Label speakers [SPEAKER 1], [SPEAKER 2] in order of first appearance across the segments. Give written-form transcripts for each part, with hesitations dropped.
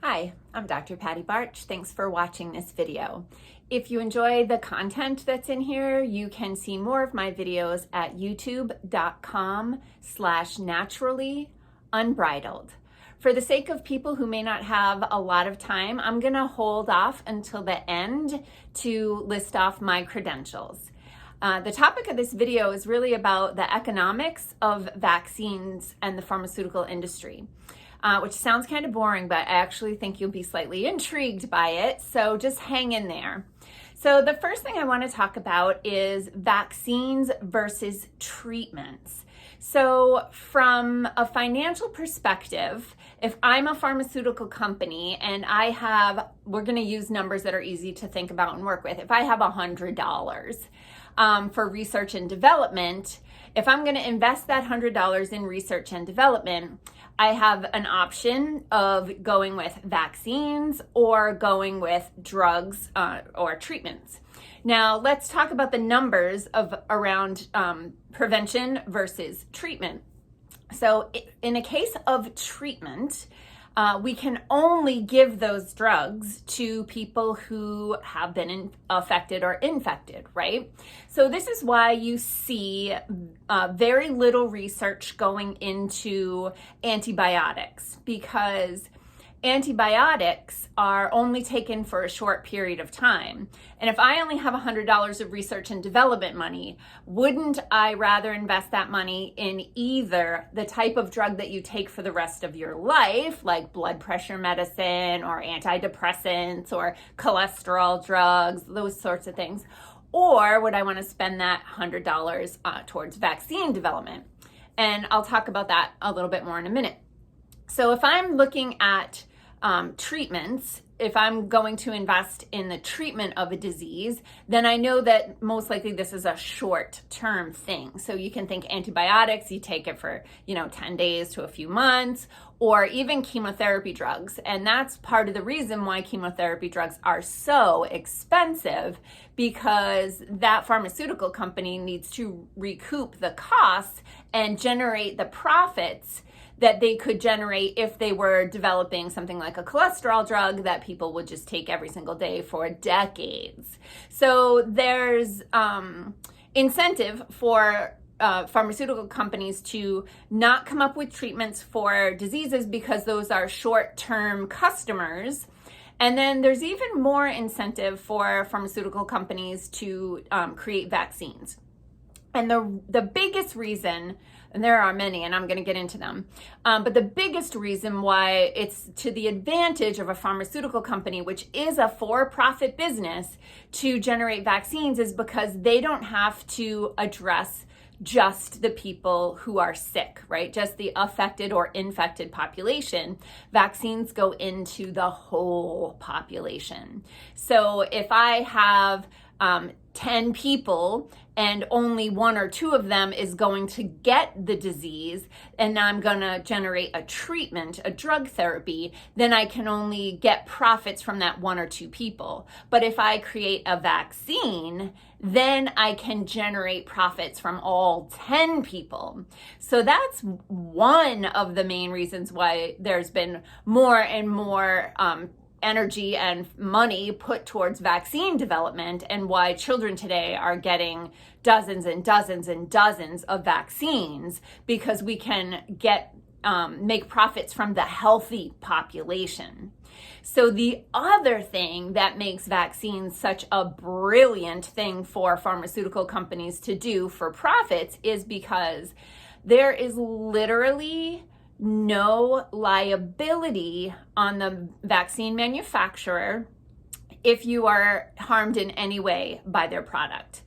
[SPEAKER 1] Hi, I'm Dr. Patty Barch. Thanks for watching this video. If you enjoy the content that's in here, you can see more of my videos at youtube.com/naturally-unbridled. For the sake of people who may not have a lot of time, I'm gonna hold off until the end to list off my credentials. The topic of this video is really about the economics of vaccines and the pharmaceutical industry. Which sounds kind of boring, but I actually think you'll be slightly intrigued by it. So just hang in there. So the first thing I want to talk about is vaccines versus treatments. So from a financial perspective, if I'm a pharmaceutical company and we're going to use numbers that are easy to think about and work with. If I have $100 for research and development, if I'm going to invest that $100 in research and development, I have an option of going with vaccines or going with drugs or treatments. Now, let's talk about the numbers around prevention versus treatment. So in a case of treatment, we can only give those drugs to people who have been affected or infected, right? So this is why you see very little research going into antibiotics, because antibiotics are only taken for a short period of time. And if I only have $100 of research and development money, wouldn't I rather invest that money in either the type of drug that you take for the rest of your life, like blood pressure medicine or antidepressants or cholesterol drugs, those sorts of things, or would I want to spend that $100 towards vaccine development? And I'll talk about that a little bit more in a minute. So if I'm looking at treatments, if I'm going to invest in the treatment of a disease, then I know that most likely this is a short-term thing. So you can think antibiotics, you take it for, 10 days to a few months, or even chemotherapy drugs. And that's part of the reason why chemotherapy drugs are so expensive, because that pharmaceutical company needs to recoup the costs and generate the profits that they could generate if they were developing something like a cholesterol drug that people would just take every single day for decades. So there's incentive for pharmaceutical companies to not come up with treatments for diseases because those are short-term customers. And then there's even more incentive for pharmaceutical companies to create vaccines. And the biggest reason, and there are many, and I'm going to get into them, but the biggest reason why it's to the advantage of a pharmaceutical company, which is a for-profit business, to generate vaccines is because they don't have to address just the people who are sick, right? Just the affected or infected population. Vaccines go into the whole population. So if I have 10 people and only one or two of them is going to get the disease, and I'm going to generate a treatment, a drug therapy, then I can only get profits from that one or two people. But if I create a vaccine, then I can generate profits from all 10 people. So that's one of the main reasons why there's been more and more energy and money put towards vaccine development, and why children today are getting dozens and dozens and dozens of vaccines, because we can make profits from the healthy population. So the other thing that makes vaccines such a brilliant thing for pharmaceutical companies to do for profits is because there is literally no liability on the vaccine manufacturer if you are harmed in any way by their product.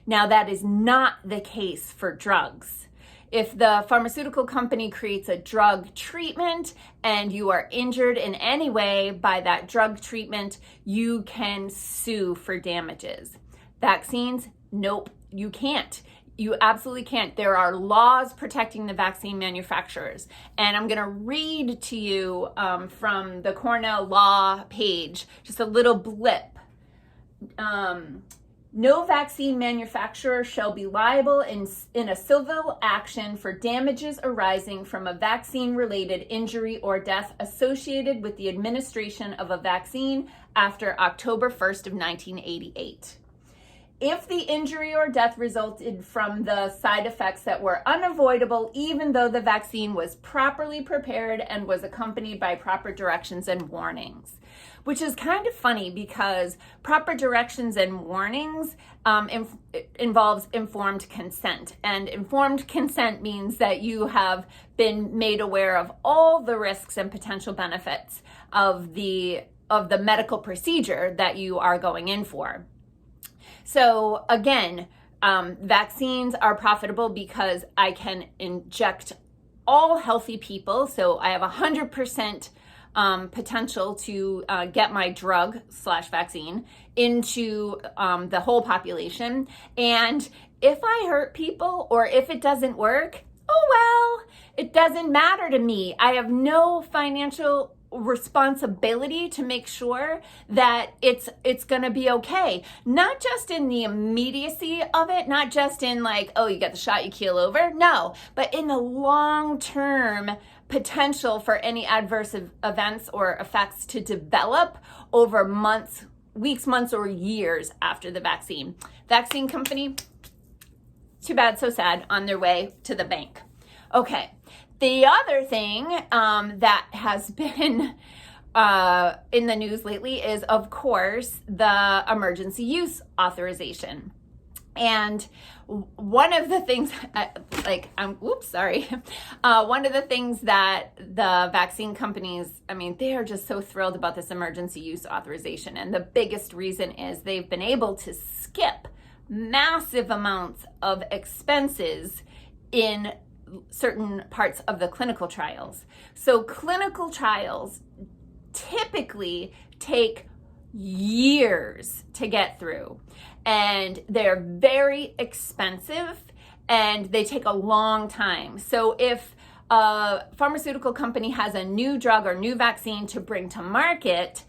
[SPEAKER 1] Now, that is not the case for drugs. If the pharmaceutical company creates a drug treatment and you are injured in any way by that drug treatment, you can sue for damages. Vaccines, nope, you can't. You absolutely can't. There are laws protecting the vaccine manufacturers. And I'm going to read to you from the Cornell Law page, just a little blip. No vaccine manufacturer shall be liable in a civil action for damages arising from a vaccine-related injury or death associated with the administration of a vaccine after October 1st of 1988. If the injury or death resulted from the side effects that were unavoidable, even though the vaccine was properly prepared and was accompanied by proper directions and warnings. Which is kind of funny because proper directions and warnings involves informed consent. And informed consent means that you have been made aware of all the risks and potential benefits of the medical procedure that you are going in for. So again, vaccines are profitable because I can inject all healthy people. So I have 100% potential to get my drug/vaccine into the whole population. And if I hurt people or if it doesn't work, oh well, it doesn't matter to me. I have no financial responsibility to make sure that it's going to be okay. Not just in the immediacy of it, not just in like, oh, you get the shot, you keel over. No, but in the long-term potential for any adverse events or effects to develop over months, weeks, months, or years after the vaccine. Vaccine company, too bad, so sad, on their way to the bank. Okay. The other thing that has been in the news lately is, of course, the emergency use authorization. And one of the things, one of the things that the vaccine companies, they are just so thrilled about this emergency use authorization. And the biggest reason is they've been able to skip massive amounts of expenses in certain parts of the clinical trials. So clinical trials typically take years to get through, and they're very expensive and they take a long time. So if a pharmaceutical company has a new drug or new vaccine to bring to market,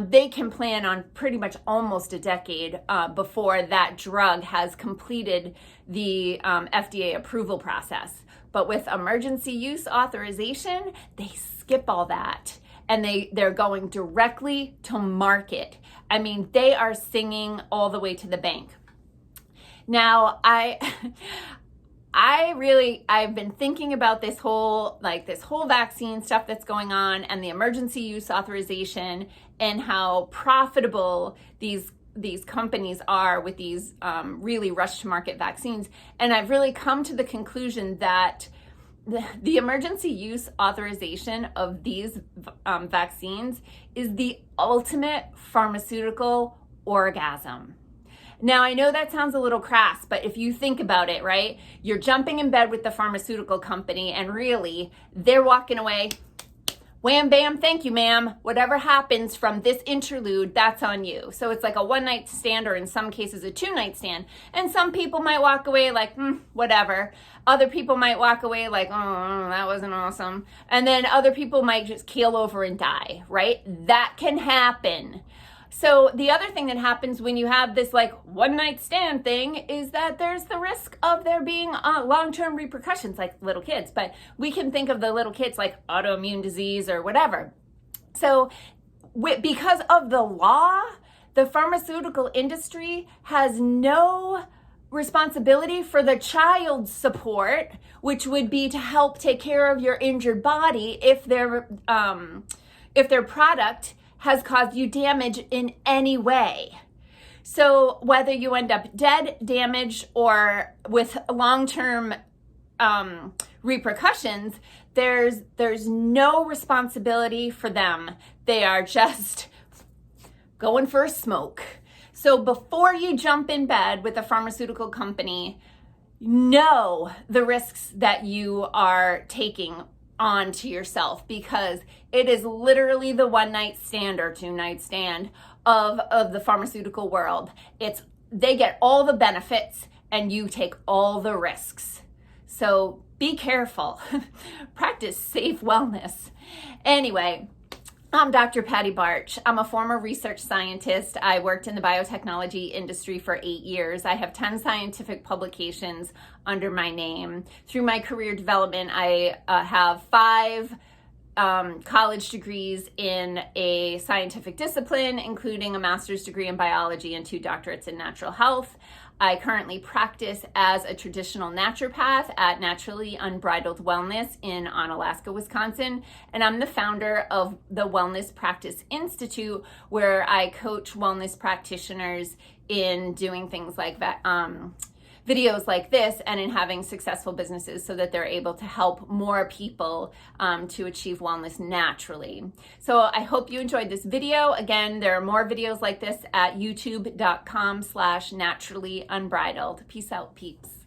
[SPEAKER 1] they can plan on pretty much almost a decade before that drug has completed the FDA approval process. But with emergency use authorization, they skip all that and they're going directly to market. They are singing all the way to the bank. Now, I've been thinking about this whole vaccine stuff that's going on and the emergency use authorization and how profitable these companies are with these really rush to market vaccines. And I've really come to the conclusion that the emergency use authorization of these vaccines is the ultimate pharmaceutical orgasm. Now, I know that sounds a little crass, but if you think about it, right? You're jumping in bed with the pharmaceutical company and really they're walking away. Wham, bam, thank you, ma'am. Whatever happens from this interlude, that's on you. So it's like a one-night stand, or in some cases a two-night stand. And some people might walk away like, whatever. Other people might walk away like, oh, that wasn't awesome. And then other people might just keel over and die, right? That can happen. So the other thing that happens when you have this like one night stand thing is that there's the risk of there being long-term repercussions, like little kids. But we can think of the little kids like autoimmune disease or whatever. So because of the law, the pharmaceutical industry has no responsibility for the child support, which would be to help take care of your injured body if their product has caused you damage in any way. So whether you end up dead, damaged, or with long-term repercussions, there's no responsibility for them. They are just going for a smoke. So before you jump in bed with a pharmaceutical company, know the risks that you are taking on to yourself, because it is literally the one night stand or two night stand of the pharmaceutical world. They get all the benefits and you take all the risks. So be careful. Practice safe wellness. Anyway, I'm Dr. Patty Barch. I'm a former research scientist. I worked in the biotechnology industry for 8 years. I have 10 scientific publications under my name. Through my career development, I have 5 college degrees in a scientific discipline, including a master's degree in biology and 2 doctorates in natural health. I currently practice as a traditional naturopath at Naturally Unbridled Wellness in Onalaska, Wisconsin, and I'm the founder of the Wellness Practice Institute, where I coach wellness practitioners in doing things like that, videos like this, and in having successful businesses so that they're able to help more people to achieve wellness naturally. So I hope you enjoyed this video. Again, there are more videos like this at youtube.com/naturallyunbridled. Peace out, peeps.